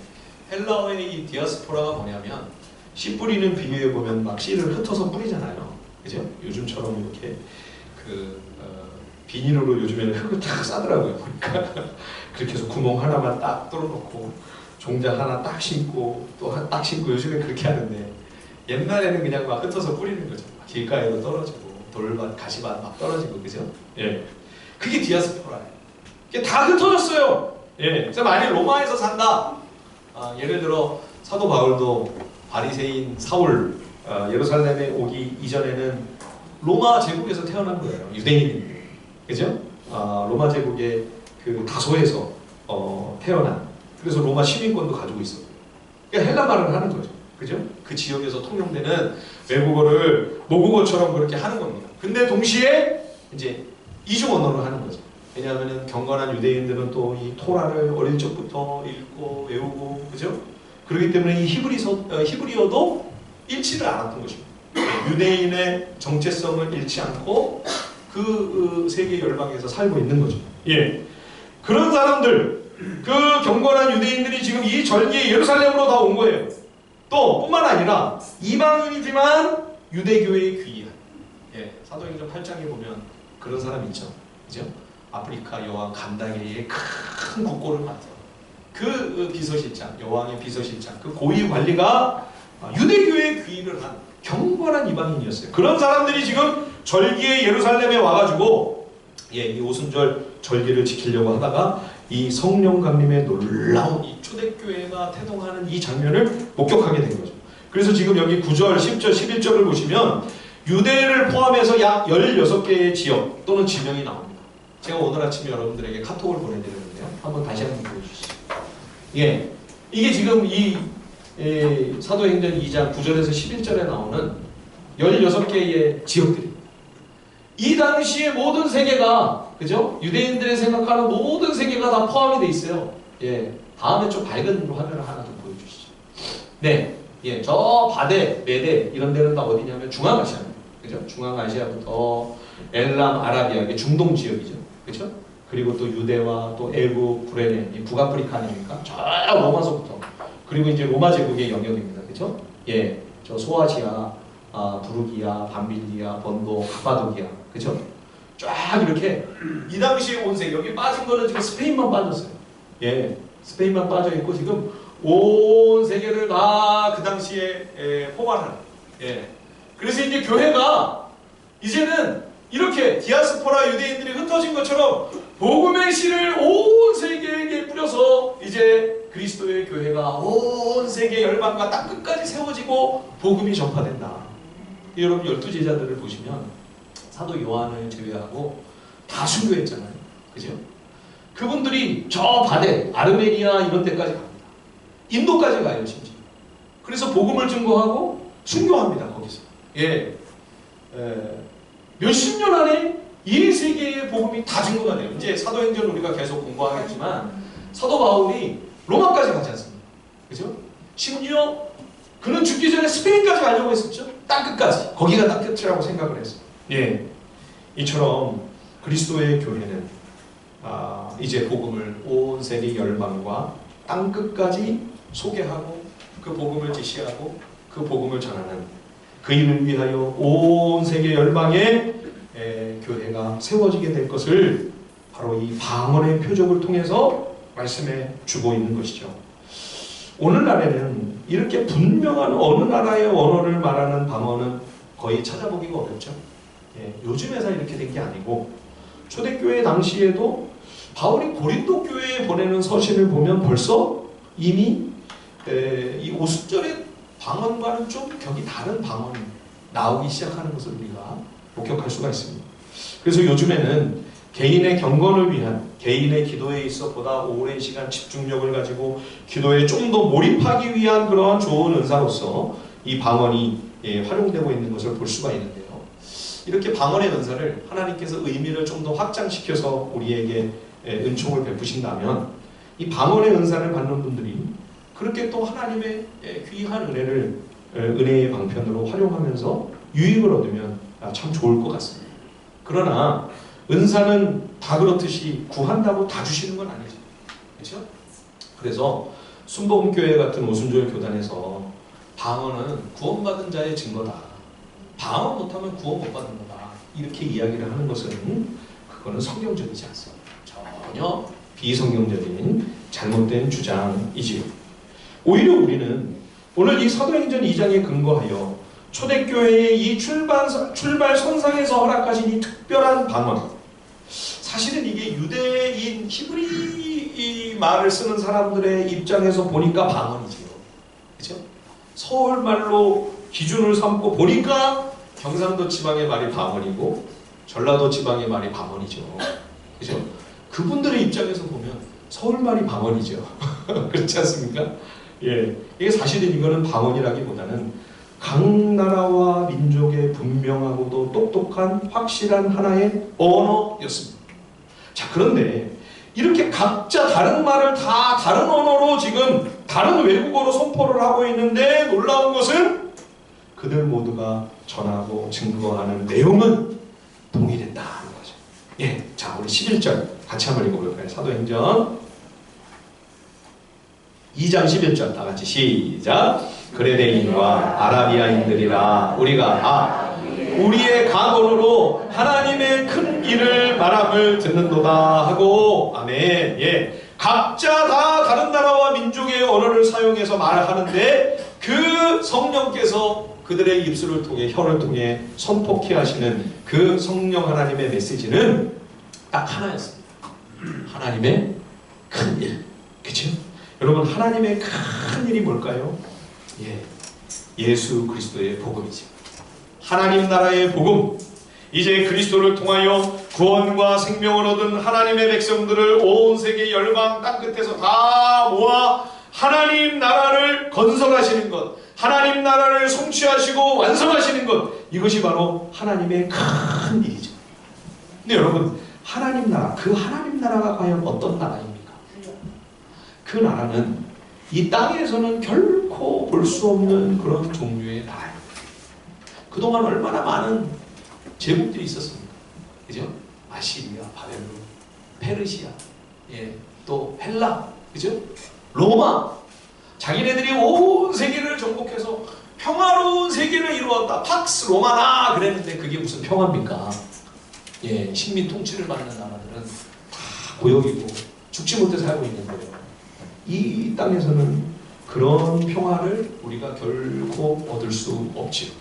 헬라어의 이 디아스포라가 뭐냐면 씨 뿌리는 비유에 보면 막 씨를 흩어서 뿌리잖아요. 그죠? 요즘처럼 이렇게 비닐로 요즘에는 흙을 딱 싸더라고요. 보니까 그렇게 해서 구멍 하나만 딱 뚫어놓고 종자 하나 딱 심고 또 딱 심고 요즘에 그렇게 하는데 옛날에는 그냥 막 흩어서 뿌리는 거죠. 길가에도 떨어지고 돌밭, 가시밭 막 떨어지고 그죠? 예, 그게 디아스포라예요. 이게 다 흩어졌어요. 예, 그래서 만약 로마에서 산다. 예를 들어 사도 바울도 바리새인 사울 예루살렘에 오기 이전에는 로마 제국에서 태어난 거예요. 유대인인데, 그죠? 로마 제국의 그 다소에서 태어난. 그래서 로마 시민권도 가지고 있었고. 그러니까 헬라 말을 하는 거죠. 그죠? 그 지역에서 통용되는 외국어를 모국어처럼 그렇게 하는 겁니다. 근데 동시에 이제 이중 언어로 하는 거죠. 왜냐하면 경건한 유대인들은 또 이 토라를 어릴 적부터 읽고 외우고, 그죠? 그렇기 때문에 이 히브리어도 잃지를 않았던 것입니다. 유대인의 정체성을 잃지 않고 그 세계 열방에서 살고 있는 거죠. 예, 그런 사람들, 그 경건한 유대인들이 지금 이 절기에 예루살렘으로 다 온 거예요. 또 뿐만 아니라 이방인이지만 유대교의 귀한, 예, 사도행전 8장에 보면 그런 사람 있죠. 그죠? 아프리카 여왕 간다게의 큰 국고를 맡은 그 비서실장, 여왕의 비서실장, 그 고위 관리가 유대교의 귀인을 한 경건한 이방인이었어요. 그런 사람들이 지금 절기에 예루살렘에 와가지고 이 오순절 절기를 지키려고 하다가 이 성령 강림의 놀라운 이 초대교회가 태동하는 이 장면을 목격하게 된 거죠. 그래서 지금 여기 9절, 10절, 11절을 보시면 유대를 포함해서 약 16개의 지역 또는 지명이 나옵니다. 제가 오늘 아침에 여러분들에게 카톡을 보내드렸는데요. 한번 다시 한번 보여주시죠. 예, 이게 지금 이 사도행전 2장 9절에서 11절에 나오는 16개의 지역들입니다. 이 당시에 모든 세계가, 그죠? 유대인들의 생각하는 모든 세계가 다 포함이 돼 있어요. 예, 다음에 좀 밝은 화면을 하나 좀 보여주시죠. 네, 예, 저 바데, 메데 이런 데는 다 어디냐면 중앙아시아입니다. 그죠? 중앙아시아부터 엘람, 아라비아, 이게 중동 지역이죠. 그죠? 그리고 또 유대와 또 애국, 구레네, 이 북아프리카 아닙니까? 저 로마서부터. 그리고 이제 로마 제국의 영역입니다. 그죠? 예, 저 소아시아, 부르기아, 밤빌리아, 번도, 카파도기아, 그죠? 쫙 이렇게 이 당시에 온 세계, 여기 빠진 거는 지금 스페인만 빠졌어요. 예, 스페인만 빠져 있고 지금 온 세계를 다 그 당시에 포괄하는. 예, 그래서 이제 교회가 이제는 이렇게 디아스포라 유대인들이 흩어진 것처럼 복음의 씨를 온 세계에게 뿌려서 이제 그리스도의 교회가 온 세계 열방과 땅 끝까지 세워지고 복음이 전파된다. 여러분 12제자들을 보시면 사도 요한을 제외하고 다 순교했잖아요. 그죠? 그분들이 저 바데, 아르메니아 이런 데까지 갑니다. 인도까지 가요, 심지어. 그래서 복음을 증거하고 순교합니다, 거기서. 예. 몇십 년 안에 이 세계의 복음이 다 증거가 돼요. 이제 사도행전 우리가 계속 공부하겠지만 사도 바울이 로마까지 가지 않습니다. 그죠? 심지어 그는 죽기 전에 스페인까지 가려고 했었죠. 땅끝까지. 거기가 땅끝이라고 생각을 했어요. 예. 이처럼 그리스도의 교회는 이제 복음을 온 세계 열방과 땅끝까지 소개하고 그 복음을 제시하고 그 복음을 전하는, 그 일을 위하여 온 세계 열방에 교회가 세워지게 될 것을 바로 이 방언의 표적을 통해서 말씀해 주고 있는 것이죠. 오늘날에는 이렇게 분명한 어느 나라의 언어를 말하는 방언은 거의 찾아보기가 어렵죠. 요즘에서 이렇게 된 게 아니고 초대교회 당시에도 바울이 고린도 교회에 보내는 서신을 보면 벌써 이미 이 오순절의 방언과는 좀 격이 다른 방언이 나오기 시작하는 것을 우리가 목격할 수가 있습니다. 그래서 요즘에는 개인의 경건을 위한, 개인의 기도에 있어 보다 오랜 시간 집중력을 가지고 기도에 좀 더 몰입하기 위한 그러한 좋은 은사로서 이 방언이 활용되고 있는 것을 볼 수가 있는데요. 이렇게 방언의 은사를 하나님께서 의미를 좀 더 확장시켜서 우리에게 은총을 베푸신다면 이 방언의 은사를 받는 분들이 그렇게 또 하나님의 귀한 은혜를 은혜의 방편으로 활용하면서 유익을 얻으면 참 좋을 것 같습니다. 그러나 은사는 다 그렇듯이 구한다고 다 주시는 건 아니죠. 그렇죠? 그래서 순복음교회 같은 오순절 교단에서 방언은 구원받은 자의 증거다. 방언 못하면 구원 못 받는 거다. 이렇게 이야기를 하는 것은 그거는 성경적이지 않습니다. 전혀 비성경적인 잘못된 주장이지요. 오히려 우리는 오늘 이 사도행전 2장에 근거하여 초대교회의 이 출발 선상에서 허락하신 이 특별한 방언, 사실은 이게 유대인 히브리 말을 쓰는 사람들의 입장에서 보니까 방언이지요. 그렇죠? 서울말로 기준을 삼고 보니까 경상도 지방의 말이 방언이고 전라도 지방의 말이 방언이죠. 그렇죠? 그분들의 입장에서 보면 서울말이 방언이죠. 그렇지 않습니까? 예, 이게 사실은 이거는 방언이라기보다는 각 나라와 민족의 분명하고도 똑똑한 확실한 하나의 언어였습니다. 자, 그런데 이렇게 각자 다른 말을 다 다른 언어로 지금 다른 외국어로 선포를 하고 있는데 놀라운 것은 그들 모두가 전하고 증거하는 내용은 동일했다는 거죠. 예, 자, 우리 11절 같이 한번 읽어볼까요? 사도행전 2장 11절 다 같이 시작. 그레네인과 아라비아인들이라 우리의 각언으로 하나님의 큰 일을 말함을 듣는도다 하고, 아멘. 예, 각자 다 다른 나라와 민족의 언어를 사용해서 말하는데 그 성령께서 그들의 입술을 통해 혀를 통해 선포케 하시는 그 성령 하나님의 메시지는 딱 하나였습니다. 하나님의 큰 일. 그렇죠? 여러분, 하나님의 큰 일이 뭘까요? 예, 예수 그리스도의 복음이죠. 하나님 나라의 복음, 이제 그리스도를 통하여 구원과 생명을 얻은 하나님의 백성들을 온 세계 열방 땅끝에서 다 모아 하나님 나라를 건설하시는 것, 하나님 나라를 성취하시고 완성하시는 것, 이것이 바로 하나님의 큰 일이죠. 근데 여러분, 하나님 나라, 그 하나님 나라가 과연 어떤 나라입니까? 그 나라는 이 땅에서는 결코 볼 수 없는 그런 종류의 나라입니다. 그동안 얼마나 많은 제국들이 있었습니까? 그죠? 아시리아, 바벨론, 페르시아, 예, 또 헬라, 그죠? 로마. 자기네들이 온 세계를 정복해서 평화로운 세계를 이루었다. 팍스 로마나 그랬는데 그게 무슨 평화입니까? 예, 식민 통치를 받는 나라들은 다 고역이고 죽지 못해 살고 있는데요. 이 땅에서는 그런 평화를 우리가 결코 얻을 수 없지요.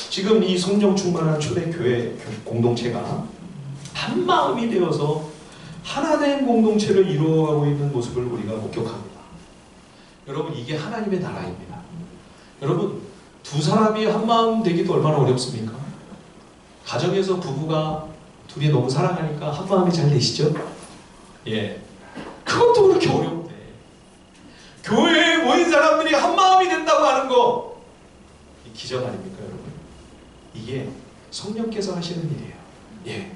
지금 이 성령 충만한 초대교회 공동체가 한 마음이 되어서 하나된 공동체를 이루어가고 있는 모습을 우리가 목격합니다. 여러분, 이게 하나님의 나라입니다. 여러분, 두 사람이 한 마음 되기도 얼마나 어렵습니까? 가정에서 부부가 둘이 너무 사랑하니까 한 마음이 잘 되시죠? 예, 그것도 그렇게 어려운데 교회에 모인 사람들이 한 마음이 된다고 하는 거, 기적 아닙니까, 여러분? 이게 성령께서 하시는 일이에요. 예,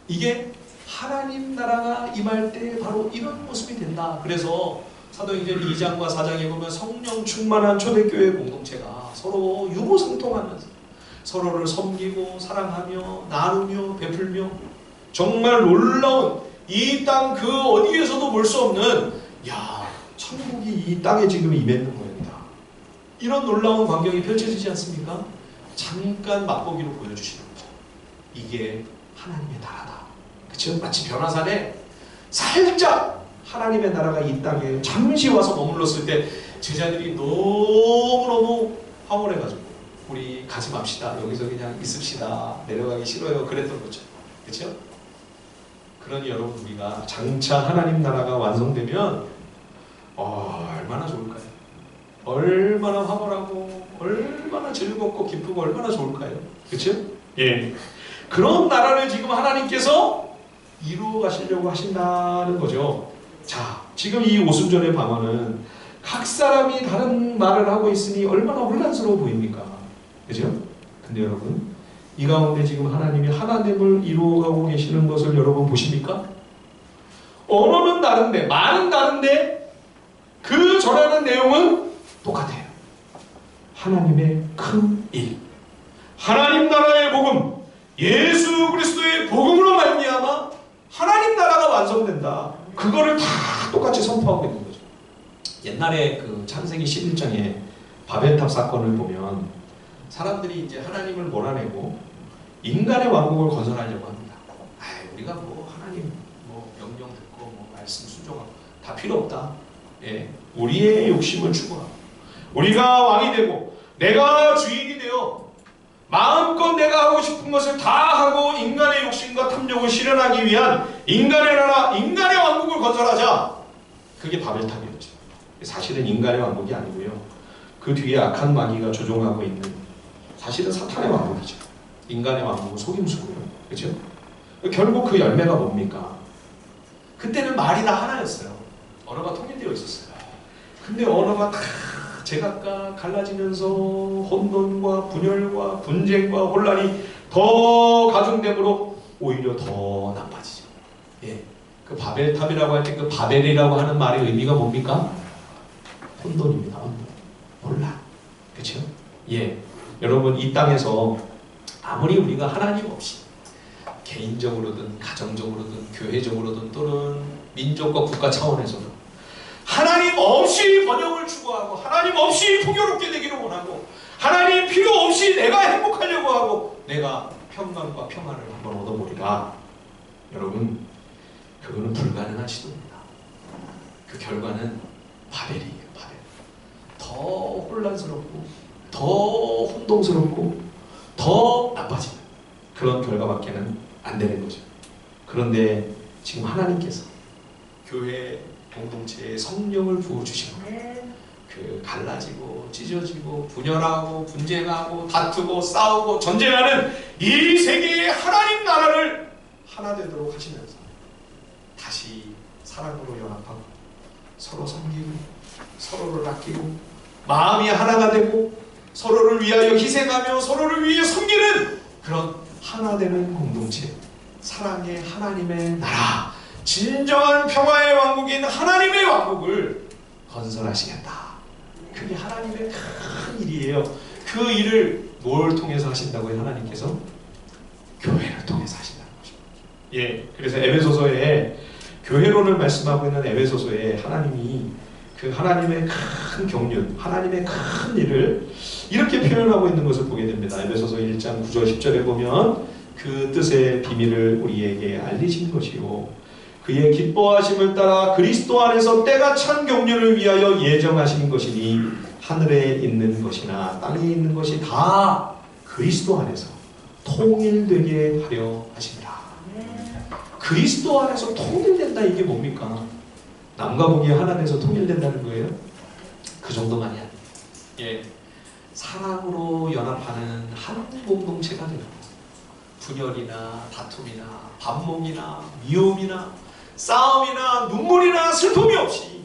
이게 하나님 나라가 임할 때 바로 이런 모습이 된다. 그래서 사도행전 2장과 4장에 보면 성령 충만한 초대교회 공동체가 서로 유무상통하면서 서로를 섬기고 사랑하며 나누며 베풀며 정말 놀라운 이 땅 그 어디에서도 볼 수 없는, 야, 천국이 이 땅에 지금 임했는 겁니다. 이런 놀라운 광경이 펼쳐지지 않습니까? 잠깐 맛보기로 보여주시는 거죠. 이게 하나님의 나라다. 그렇죠? 마치 변화산에 살짝 하나님의 나라가 이 땅에 잠시 와서 머물렀을 때 제자들이 너무너무 황홀해가지고 우리 가지 맙시다. 여기서 그냥 있읍시다. 내려가기 싫어요. 그랬던 거죠. 그렇죠? 그러니 여러분, 우리가 장차 하나님 나라가 완성되면 얼마나 좋을까요? 얼마나 황홀하고 얼마나 즐겁고 기쁘고 얼마나 좋을까요? 그렇죠? 예. 그런 나라를 지금 하나님께서 이루어 가시려고 하신다는 거죠. 자, 지금 이 오순절의 방언은 각 사람이 다른 말을 하고 있으니 얼마나 혼란스러워 보입니까? 그죠? 근데 여러분, 이 가운데 지금 하나님이 하나됨을 이루어가고 계시는 것을 여러분 보십니까? 언어는 다른데, 말은 다른데 그 전하는 내용은 똑같아요. 하나님의 큰 일, 하나님 나라의 복음, 예수 그리스도의 복음으로 말미암아 하나님 나라가 완성된다. 그거를 다 똑같이 선포하고 있는 거죠. 옛날에 그 창세기 11장에 바벨탑 사건을 보면 사람들이 이제 하나님을 몰아내고 인간의 왕국을 건설하려고 합니다. 우리가 뭐 하나님 뭐 명령 듣고 뭐 말씀 순종하고 다 필요 없다. 예, 우리의 욕심을 추구하고 우리가 왕이 되고 내가 주인이 되어 마음껏 내가 하고 싶은 것을 다 하고 인간의 욕심과 탐욕을 실현하기 위한 인간의 나라, 인간의 왕국을 건설하자. 그게 바벨탑이었죠. 사실은 인간의 왕국이 아니고요. 그 뒤에 악한 마귀가 조종하고 있는 사실은 사탄의 왕국이죠. 인간의 왕국은 속임수고요. 그렇죠? 결국 그 열매가 뭡니까? 그때는 말이 다 하나였어요. 언어가 통일되어 있었어요. 근데 언어가 다 제각각 갈라지면서 혼돈과 분열과 분쟁과 혼란이 더 가중되므로 오히려 더 나빠지죠. 예, 그 바벨탑이라고 할 때 그 바벨이라고 하는 말의 의미가 뭡니까? 혼돈입니다. 혼란. 그렇죠? 예, 여러분, 이 땅에서 아무리 우리가 하나님 없이 개인적으로든 가정적으로든 교회적으로든 또는 민족과 국가 차원에서도 하나님 없이 번영을 추구하고 하나님 없이 풍요롭게 되기를 원하고 하나님 필요 없이 내가 행복하려고 하고 내가 평강과 평안을 한번 얻어보리라. 여러분, 그거는 불가능한 시도입니다. 그 결과는 바벨이에요. 바벨. 더 혼란스럽고 더 혼동스럽고 더 나빠지는 그런 결과밖에는 안 되는 거죠. 그런데 지금 하나님께서 교회 공동체에 성령을 부어주시고 그 갈라지고 찢어지고 분열하고 분쟁하고 다투고 싸우고 전쟁하는 이 세계의 하나님 나라를 하나 되도록 하시면서 다시 사랑으로 연합하고 서로 섬기고 서로를 아끼고 마음이 하나가 되고 서로를 위하여 희생하며 서로를 위해 섬기는 그런 하나 되는 공동체, 사랑의 하나님의 나라, 진정한 평화의 왕국인 하나님의 왕국을 건설하시겠다. 그게 하나님의 큰 일이에요. 그 일을 뭘 통해서 하신다고요? 하나님께서 교회를 통해서 하신다는 거죠. 예, 그래서 에베소서에 교회론을 말씀하고 있는 에베소서에 하나님이 그 하나님의 큰 경륜, 하나님의 큰 일을 이렇게 표현하고 있는 것을 보게 됩니다. 에베소서 1장 9절 10절에 보면 그 뜻의 비밀을 우리에게 알리신 것이요 그의 기뻐하심을 따라 그리스도 안에서 때가 찬 경륜을 위하여 예정하신 것이니 하늘에 있는 것이나 땅에 있는 것이 다 그리스도 안에서 통일되게 하려 하십니다. 그리스도 안에서 통일된다, 이게 뭡니까? 남과 북이 하나 돼서 통일된다는 거예요? 그 정도만이 아니에요. 예, 사랑으로 연합하는 한 공동체가 되고 분열이나 다툼이나 반목이나 미움이나 싸움이나 눈물이나 슬픔이 없이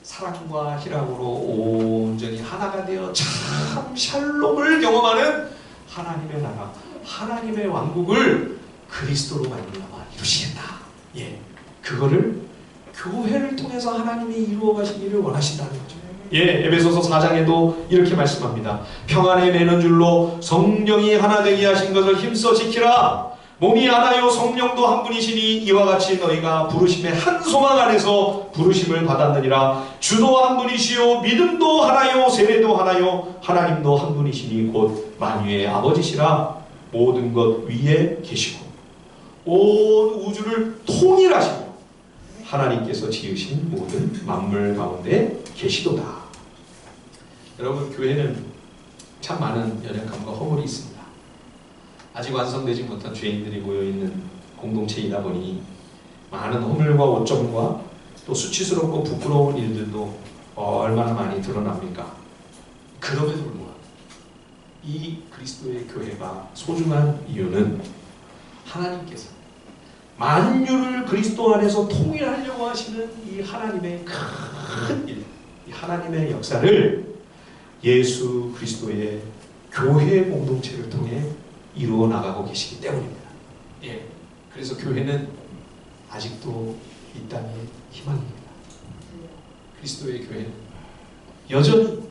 사랑과 희락으로 온전히 하나가 되어 참 샬롬을 경험하는 하나님의 나라, 하나님의 왕국을 그리스도로 말미암아 이루시겠다. 예, 그거를 교회를 통해서 하나님이 이루어 가시기를 원하신다는 거죠. 예, 에베소서 4장에도 이렇게 말씀합니다. 평안에 매는 줄로 성령이 하나 되게 하신 것을 힘써 지키라. 몸이 하나요 성령도 한 분이시니 이와 같이 너희가 부르심의 한 소망 안에서 부르심을 받았느니라. 주도 한 분이시요 믿음도 하나요 세례도 하나요 하나님도 한 분이시니 곧 만유의 아버지시라. 모든 것 위에 계시고 온 우주를 통일하시고 하나님께서 지으신 모든 만물 가운데 계시도다. 여러분, 교회는 참 많은 연약함과 허물이 있습니다. 아직 완성되지 못한 죄인들이 모여있는 공동체이다 보니 많은 허물과 오점과 또 수치스럽고 부끄러운 일들도 얼마나 많이 드러납니까? 그럼에도 불구하고 이 그리스도의 교회가 소중한 이유는 하나님께서 만유를 그리스도 안에서 통일하려고 하시는 이 하나님의 큰 일, 이 하나님의 역사를 예수 그리스도의 교회 공동체를 통해 이루어 나가고 계시기 때문입니다. 예, 그래서 교회는 아직도 이 땅의 희망입니다. 그리스도의 교회는 여전히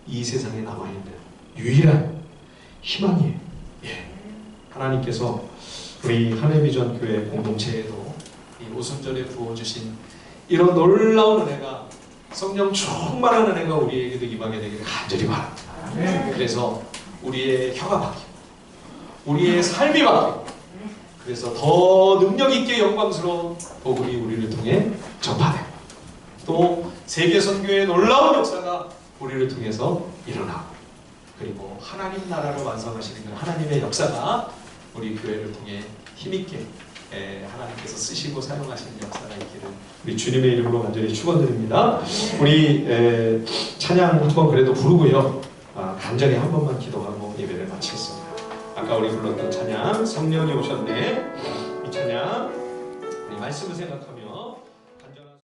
이 세상에 남아있는 유일한 희망이에요. 예, 하나님께서 우리 하늘비전 교회 공동체에도 이 오순절에 부어주신 이런 놀라운 은혜가, 성령 충만한 은혜가 우리에게도 임하게 되기를 간절히 바랍니다. 그래서 우리의 혀가 바뀌고 우리의 삶이 바뀌고 그래서 더 능력있게 영광스러운 복음이 우리를 통해 전파되고 또 세계선교의 놀라운 역사가 우리를 통해서 일어나고 그리고 하나님 나라를 완성하시는 그 하나님의 역사가 우리 교회를 통해 힘있게 하나님께서 쓰시고 사용하시는 역사가 있기를 우리 주님의 이름으로 간절히 축원드립니다. 우리 찬양 한번 그래도 부르고요. 간절히 한 번만 기도하고 예배를 마치겠습니다. 아까 우리 불렀던 찬양 성령이 오셨네, 이 찬양 우리 말씀을 생각하며